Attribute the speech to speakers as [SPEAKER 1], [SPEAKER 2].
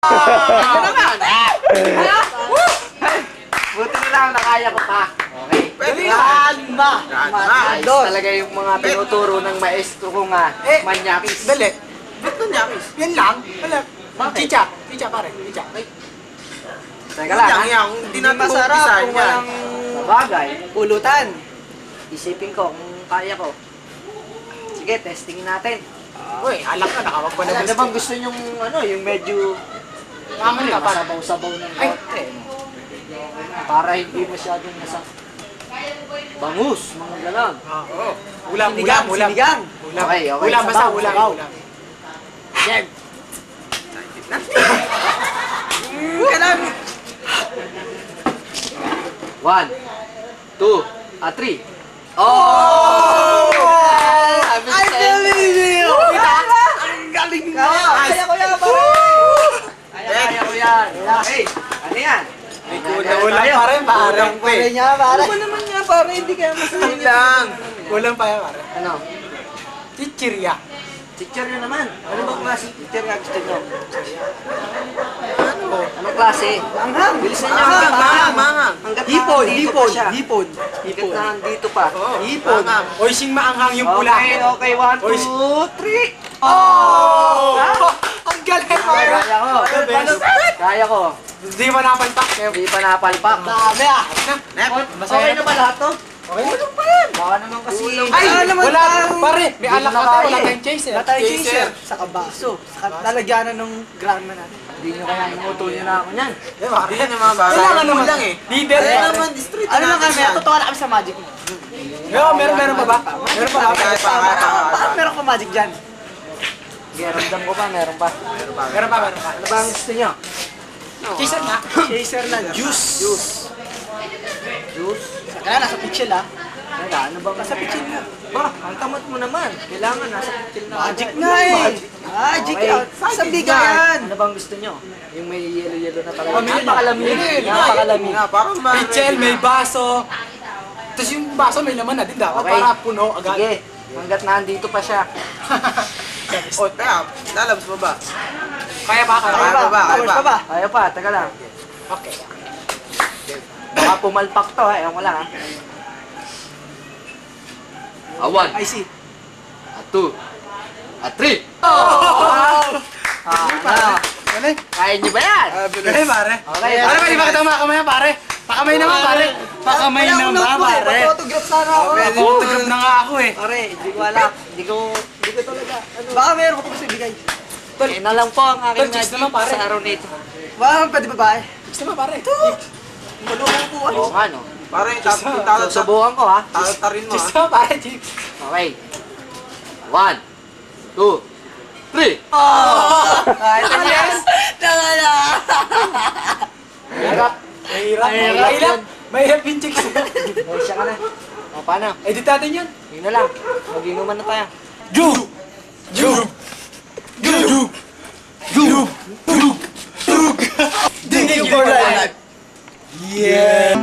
[SPEAKER 1] Ano naman? Buti na lang nakaya ko pa. Okay. Ayos talaga yung mga tinuturo ng maestro ko nga. Manyakis.
[SPEAKER 2] Dali. Ba't manyakis? Yan lang. Wala. Chicha. Chicha pare. Chicha.
[SPEAKER 1] Teka lang ha.
[SPEAKER 2] Hindi masarap kung walang
[SPEAKER 1] bagay.
[SPEAKER 2] pulutan.
[SPEAKER 1] Isipin ko kung kaya ko. Sige, testingin natin.
[SPEAKER 2] Uy, alak ka. Nakawag pa na
[SPEAKER 1] Ano bang gusto nyong yung medyo sabaw-sabaw ng konti. Para hindi masyadong nasa bangus, mga ganon.
[SPEAKER 2] Oo. Ulam. Sinigang.
[SPEAKER 1] Okay.
[SPEAKER 2] Ulam, basta ulam.
[SPEAKER 1] Yan.
[SPEAKER 2] Kailangan.
[SPEAKER 1] 1, 2, 3. Oh!
[SPEAKER 2] I believe you! Ang galing mo! Kaya ko yan, pare!
[SPEAKER 1] Kaya ko yan. Okay. Ano yan?
[SPEAKER 2] Ulam pa rin, pare.
[SPEAKER 1] Ano ba naman nga, pare? Hindi kaya masaya.
[SPEAKER 2] Lang. Ulam pa yan, pare.
[SPEAKER 1] Ano?
[SPEAKER 2] Chichirya.
[SPEAKER 1] Teacher nyo naman. Ano bang klase teacher nga gusto nyo? Anong klase? Anghang. Bilisan nyo.
[SPEAKER 2] Manghang.
[SPEAKER 1] Hanggat nandito pa siya.
[SPEAKER 2] Hipon.
[SPEAKER 1] Hanggat nandito pa.
[SPEAKER 2] Hipon. Oy, sing maanghang yung pula.
[SPEAKER 1] Okay. 1, 2, 3.
[SPEAKER 2] Oh! Ang galing, pare.
[SPEAKER 1] Kaya ko. Kaya ko.
[SPEAKER 2] Hindi pa napalpak.
[SPEAKER 1] Hindi pa napalpak.
[SPEAKER 2] Dami ah.
[SPEAKER 1] Okay na ba lahat to?
[SPEAKER 2] Okay. Ulam pa yan.
[SPEAKER 1] Baka naman kasi...
[SPEAKER 2] Ay, wala. Pare, may alak ka tayo. Wala tayong chaser.
[SPEAKER 3] Wala tayong chaser. Saka baso. Saka lalagyanan ng grama natin.
[SPEAKER 1] Hindi nyo kaya inuto nyo na ako niyan.
[SPEAKER 2] Pare, yan naman ba? Kailangan naman lang eh. Leader.
[SPEAKER 3] Kaya naman, ano lang kami, totoo na kami sa magic mo.
[SPEAKER 2] Meron pa ba? Meron pa ba?
[SPEAKER 3] Bakit meron ka magic dyan?
[SPEAKER 1] Sige, ramdam ko pa. Meron pa.
[SPEAKER 2] Meron pa.
[SPEAKER 1] Ano ba ang gusto nyo?
[SPEAKER 2] Chaser na.
[SPEAKER 3] Chaser na.
[SPEAKER 1] Juice.
[SPEAKER 3] Saka nasa pitchel ah.
[SPEAKER 1] Teka, ano ba?
[SPEAKER 3] Nasa pitchel na.
[SPEAKER 1] Ba, ang tamad mo naman. Kailangan nasa pitil na.
[SPEAKER 3] Magic na eh. Magic
[SPEAKER 1] Okay.
[SPEAKER 3] yan. Sa bigayan.
[SPEAKER 1] Ano bang gusto nyo? Yung may yellow na talaga.
[SPEAKER 2] Pamilya.
[SPEAKER 1] Napakalamig. Napakalamig.
[SPEAKER 2] Pitchel, may baso. Tapos yung baso may laman na din dapat
[SPEAKER 1] Okay.
[SPEAKER 2] para puno agad.
[SPEAKER 1] Sige, hanggat nandito pa siya.
[SPEAKER 4] O, teka, lalabas mo ba?
[SPEAKER 2] Kaya ba?
[SPEAKER 3] Tapos pa ba?
[SPEAKER 1] Kaya pa, taga lang.
[SPEAKER 2] Okay.
[SPEAKER 1] Baka pumalpak to ha, ewan ko lang ha. 1,
[SPEAKER 3] I see.
[SPEAKER 1] 2, 3.
[SPEAKER 2] Galing.
[SPEAKER 1] Kaya nyo ba yan?
[SPEAKER 2] Galing, pare.
[SPEAKER 1] Okay,
[SPEAKER 2] Pare, pwede ba kita makamay pare? Pakamay naman, pare. Pakamay naman, pare.
[SPEAKER 3] Photograph sana ako.
[SPEAKER 2] Photograph na nga ako eh.
[SPEAKER 3] Pare, hindi ko alam. Hindi ko talaga. Baka meron ko pa gusto ibigay.
[SPEAKER 1] Yan na lang po ang aking
[SPEAKER 2] Tol, chicks naman, pare.
[SPEAKER 1] sa araw na ito.
[SPEAKER 3] Baka pwede babae.
[SPEAKER 2] Gusto mo, pare?
[SPEAKER 3] Malunong po ano.
[SPEAKER 1] Oo nga no.
[SPEAKER 4] Parang
[SPEAKER 1] Susubukan ko ha.
[SPEAKER 4] tatarin mo,
[SPEAKER 2] Gusto
[SPEAKER 4] ha?
[SPEAKER 2] mo, pare, chicks.
[SPEAKER 1] Okay. 1, 2, 3.
[SPEAKER 3] Yes! Nawala!
[SPEAKER 1] Hirap.
[SPEAKER 2] Mahirap yung chicks.
[SPEAKER 1] May siya ka na. O paano?
[SPEAKER 2] Edit natin yan.
[SPEAKER 1] Yun na lang. Mag-inuman na tayo.
[SPEAKER 2] Thank you for life. Yeah.